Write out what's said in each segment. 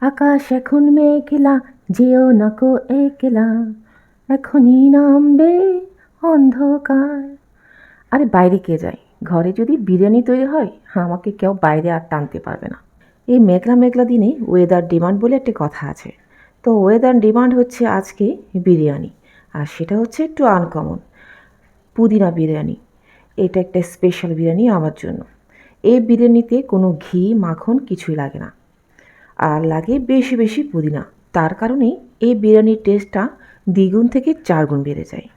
আকাশ এখন মেঘলা, যেও না কো একলা, এখনই নামবে অন্ধকার। আরে বাইরে কে যায়? ঘরে যদি বিরিয়ানি তৈরি হয়, আমাকে কেউ বাইরে আর টানতে পারবে না। এই মেঘলা মেঘলা দিনে ওয়েদার ডিমান্ড বলে একটি কথা আছে। তো ওয়েদার ডিমান্ড হচ্ছে আজকে বিরিয়ানি, আর সেটা হচ্ছে একটু আনকমন, পুদিনা বিরিয়ানি। এটা একটা স্পেশাল বিরিয়ানি আমার জন্য। এই বিরিয়ানিতে কোনো ঘি মাখন কিছুই লাগে না, আর লাগে বেশি বেশি পুদিনা। তার কারণেই এই বিরিয়ানির টেস্টটা দ্বিগুণ থেকে 4 গুণ বেড়ে যায়।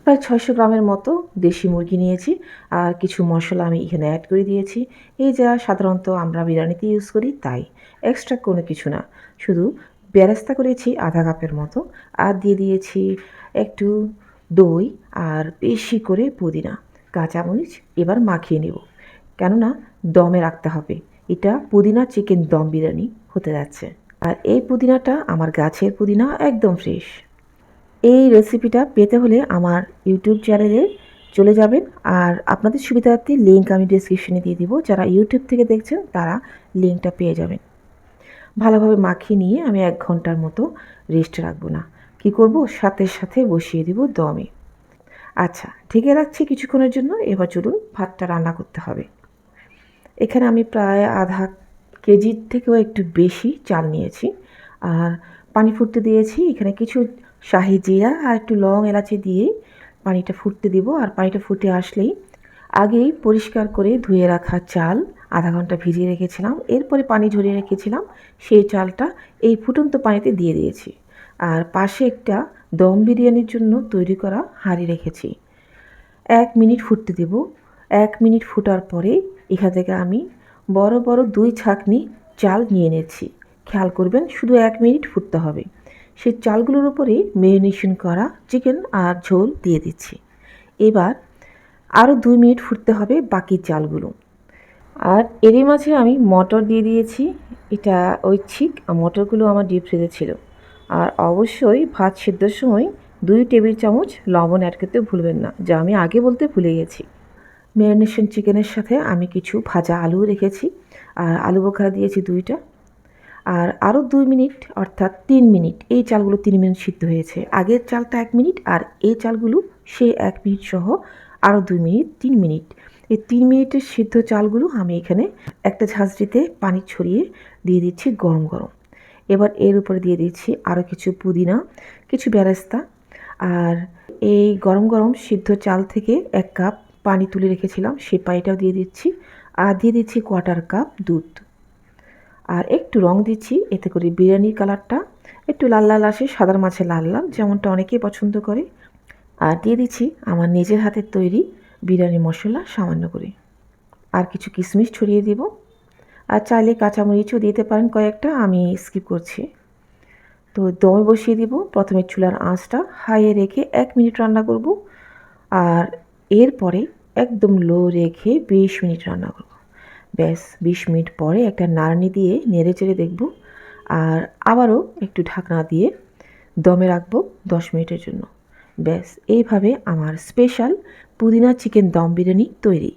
প্রায় 600 গ্রামের মতো দেশি মুরগি নিয়েছি, আর কিছু মশলা আমি এখানে অ্যাড করে দিয়েছি। এই যা সাধারণত আমরা বিরিয়ানিতে ইউজ করি তাই, এক্সট্রা কোনো কিছু না। শুধু বেরেস্তা করেছি আধা কাপের মতো, আর দিয়ে দিয়েছি একটু দই আর বেশি করে পুদিনা, কাঁচামরিচ। এবার মাখিয়ে নেব, কেননা দমে রাখতে হবে। এটা পুদিনা চিকেন দম বিরিয়ানি হতে যাচ্ছে। আর এই পুদিনাটা আমার গাছের পুদিনা, একদম ফ্রেশ। এই রেসিপিটা পেতে হলে আমার ইউটিউব চ্যানেলে চলে যাবেন, আর আপনাদের সুবিধার্থে লিঙ্ক আমি ডেসক্রিপশনে দিয়ে দিব। যারা ইউটিউব থেকে দেখছেন তারা লিঙ্কটা পেয়ে যাবেন। ভালোভাবে মাখিয়ে নিয়ে আমি 1 ঘন্টার মতো রেস্টে রাখবো না, কি করব, সাথে সাথে বসিয়ে দিব দমে। আচ্ছা, ঢেকে রাখছি কিছুক্ষণের জন্য। এবার চলুন ভাতটা রান্না করতে হবে। এখানে আমি প্রায় আধা কেজির থেকেও একটু বেশি চাল নিয়েছি, আর পানি ফুটতে দিয়েছি। এখানে কিছু শাহি জিরা আর একটু লং এলাচি দিয়ে পানিটা ফুটতে দিব। আর পানিটা ফুটে আসলেই আগেই পরিষ্কার করে ধুয়ে রাখা চাল আধা ঘন্টা ভিজিয়ে রেখেছিলাম, এরপরে পানি ঝরিয়ে রেখেছিলাম, সেই চালটা এই ফুটন্ত পানিতে দিয়ে দিয়েছি। আর পাশে একটা দম বিরিয়ানির জন্য তৈরি করা হাঁড়ি রেখেছি। 1 মিনিট ফুটতে দেব। 1 মিনিট ফোটার পরে এখান থেকে আমি বড় বড় 2 ছাঁকনি চাল নিয়ে নিয়েছি। খেয়াল করবেন, শুধু 1 মিনিট ফুটতে হবে। সেই চালগুলোর উপরে ম্যারিনেশন করা চিকেন আর ঝোল দিয়ে দিচ্ছি। এবার আরও 2 মিনিট ফুটতে হবে বাকি চালগুলো। আর এরই মাঝে আমি মটর দিয়ে দিয়েছি। এটা ঐচ্ছিক, মটরগুলো আমার ডিপ ফ্রিজে ছিল। আর অবশ্যই ভাত সেদ্ধর সময় 2 টেবিল চামচ লবণ অ্যাড করতে ভুলবেন না, যা আমি আগে বলতে ভুলে গেছি। ম্যারিনেশন চিকেনের সাথে আমি কিছু ভাজা আলু রেখেছি, আর আলু বোখরা দিয়েছি 2টা। আর আরও 2 মিনিট, অর্থাৎ 3 মিনিট, এই চালগুলো 3 মিনিট সিদ্ধ হয়েছে। আগের চালটা 1 মিনিট, আর এই চালগুলো সেই 1 মিনিট সহ আরও 2 মিনিট, 3 মিনিট। এই 3 মিনিটের সিদ্ধ চালগুলো আমি এখানে একটা ঝাঁঝরিতে পানি ছড়িয়ে দিয়ে দিচ্ছি গরম গরম। এবার এর উপরে দিয়ে দিচ্ছি আরও কিছু পুদিনা, কিছু বেরেস্তা। আর এই গরম গরম সিদ্ধ চাল থেকে 1 কাপ পানি তুলে রেখেছিলাম, সেই পানিটাও দিয়ে দিচ্ছি। আর দিয়ে দিচ্ছি 1/4 কাপ দুধ। আর একটু রং দিচ্ছি, এতে করে বিরিয়ানির কালারটা একটু লাল লাল আসে, সাদার মাঝে লাল লাল, যেমনটা অনেকেই পছন্দ করে। আর দিয়ে দিচ্ছি আমার নিজের হাতের তৈরি বিরিয়ানি মশলা সামান্য করে, আর কিছু কিশমিশ ছড়িয়ে দিব। আর চাইলে কাঁচামরিচও দিতে পারেন কয়েকটা, আমি স্কিপ করছি। তো দমে বসিয়ে দিব। প্রথমে চুলার আঁচটা হাইয়ে রেখে 1 মিনিট রান্না করব, আর এরপরে একদম লো রেখে 20 মিনিট রান্না করব। ব্যাস 20 মিনিট পরে একটা নাড়নি দিয়ে নেড়ে চেড়ে দেখব, আর আবারও একটু ঢাকনা দিয়ে দমে রাখবো 10 মিনিটের জন্য। ব্যাস এইভাবে আমার স্পেশাল পুদিনা চিকেন দম বিরিয়ানি তৈরি।